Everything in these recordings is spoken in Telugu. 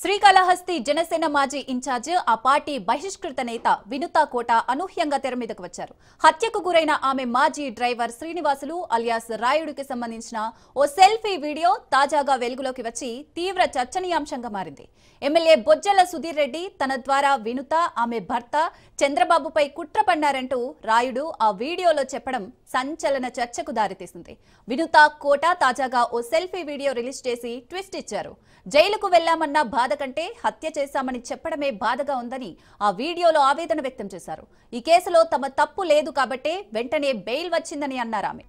శ్రీకాళహస్తి జనసేన మాజీ ఇన్ఛార్జ్ ఆ పార్టీ బహిష్కృత నేత వినుతా కోట అనూహ్యంగా తెర మీదకు వచ్చారు. హత్యకు గురైన ఆమె మాజీ డ్రైవర్ శ్రీనివాసులు అలియాస్ రాయుడికి సంబంధించిన ఓ సెల్ఫీ వీడియో తాజాగా వెలుగులోకి వచ్చి తీవ్ర చర్చనీయాంశంగా మారింది. ఎమ్మెల్యే బొజ్జల సుధీర్ రెడ్డి తన ద్వారా వినుత ఆమె భర్త చంద్రబాబుపై కుట్ర పన్నారంటూ రాయుడు ఆ వీడియోలో చెప్పడం సంచలన చర్చకు దారితీసింది. వినుతా కోట తాజాగా ఓ సెల్ఫీ వీడియో రిలీజ్ చేసి ట్విస్ట్ ఇచ్చారు. జైలుకు వెళ్లామన్న బాధ కంటే హత్య చేశామని చెప్పడమే బాధగా ఉందని ఆ వీడియోలో ఆవేదన వ్యక్తం చేశారు. ఈ కేసులో తమ తప్పు లేదు కాబట్టే వెంటనే బెయిల్ వచ్చిందని అన్నారు ఆమె.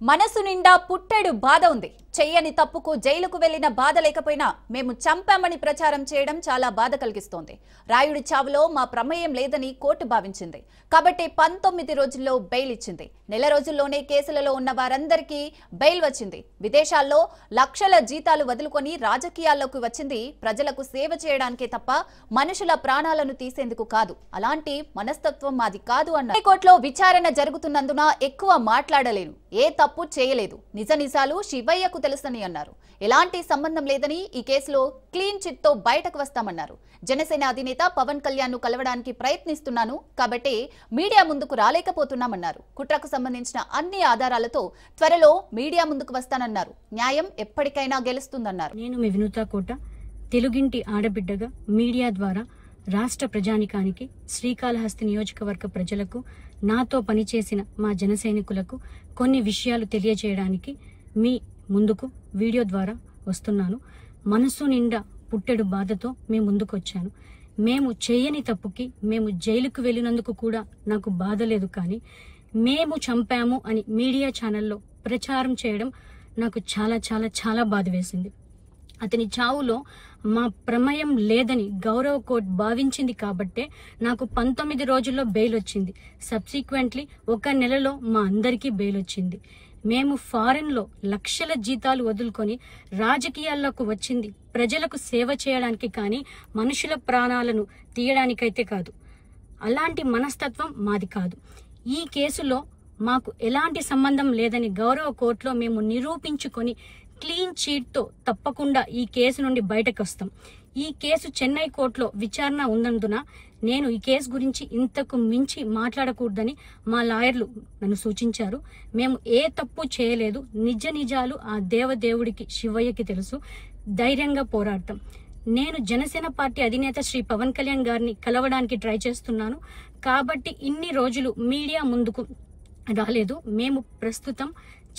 మనసు నిండా పుట్టెడు బాధ ఉంది. చెయ్యని తప్పుకు జైలుకు వెళ్లిన బాధ లేకపోయినా మేము చంపామని ప్రచారం చేయడం చాలా బాధ కలిగిస్తోంది. రాయుడి చావులో మా ప్రమేయం లేదని కోర్టు భావించింది కాబట్టి 19 రోజుల్లో బెయిల్ ఇచ్చింది. నెల రోజుల్లోనే కేసులలో ఉన్న వారందరికీ బెయిల్ వచ్చింది. విదేశాల్లో లక్షల జీతాలు వదులుకొని రాజకీయాల్లోకి వచ్చింది ప్రజలకు సేవ చేయడానికే తప్ప మనుషుల ప్రాణాలను తీసేందుకు కాదు. అలాంటి మనస్తత్వం మాది కాదు అన్నారు. కోర్టులో విచారణ జరుగుతున్నందున ఎక్కువ మాట్లాడలేను. ఏ తప్పు చేయలేదు. నిజ నిజాలు శివయ్యకు తెలుసని అన్నారు. ఎలాంటి సంబంధం లేదని ఈ కేసులో క్లీన్ చిట్ తో బయటకు వస్తామన్నారు. జనసేన అధినేత పవన్ కళ్యాణ్ ను కలవడానికి ప్రయత్నిస్తున్నాను కాబట్టి మీడియా ముందుకు రాలేకపోతున్నామన్నారు. కుట్రకు సంబంధించిన అన్ని ఆధారాలతో త్వరలో మీడియా ముందుకు వస్తానన్నారు. న్యాయం ఎప్పటికైనా గెలుస్తుందన్నారు. నేను మీ వినుతా కోట తెలుగింటి ఆడబిడ్డగా మీడియా ద్వారా రాష్ట్ర ప్రజానికానికి, శ్రీకాళహస్తి నియోజకవర్గ ప్రజలకు, నాతో పనిచేసిన మా జనసైనికులకు కొన్ని విషయాలు తెలియజేయడానికి మీ ముందుకు వీడియో ద్వారా వస్తున్నాను. మనసు నిండా పుట్టెడు బాధతో మీ ముందుకు వచ్చాను. మేము చేయని తప్పుకి మేము జైలుకు వెళ్ళినందుకు కూడా నాకు బాధ లేదు. కానీ మేము చంపాము అని మీడియా ఛానల్లో ప్రచారం చేయడం నాకు చాలా చాలా చాలా బాధ వేసింది. అతని చావులో మా ప్రమేయం లేదని గౌరవ కోర్టు భావించింది కాబట్టే నాకు 19 రోజుల్లో బెయిల్ వచ్చింది. సబ్సిక్వెంట్లీ 1 నెలలో మా అందరికీ బెయిల్ వచ్చింది. మేము ఫారెన్లో లక్షల జీతాలు వదులుకొని రాజకీయాల్లోకి వచ్చింది ప్రజలకు సేవ చేయడానికి కానీ మనుషుల ప్రాణాలను తీయడానికైతే కాదు. అలాంటి మనస్తత్వం మాది కాదు. ఈ కేసులో మాకు ఎలాంటి సంబంధం లేదని గౌరవ కోర్టులో మేము నిరూపించుకొని క్లీన్ చీట్ తో తప్పకుండా ఈ కేసు నుండి బయటకు వస్తాం. ఈ కేసు చెన్నై కోర్టులో విచారణ ఉన్నందున నేను ఈ కేసు గురించి ఇంతకు మించి మాట్లాడకూడదని మా లాయర్లు నన్ను సూచించారు. మేము ఏ తప్పు చేయలేదు. నిజ నిజాలు ఆ దేవదేవుడికి శివయ్యకి తెలుసు. ధైర్యంగా పోరాడతాం. నేను జనసేన పార్టీ అధినేత శ్రీ పవన్ కళ్యాణ్ గారిని కలవడానికి ట్రై చేస్తున్నాను కాబట్టి ఇన్ని రోజులు మీడియా ముందుకు రాలేదు. మేము ప్రస్తుతం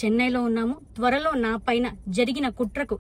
చెన్నైలో ఉన్నాము. త్వరలో నా పైన జరిగిన కుట్రకు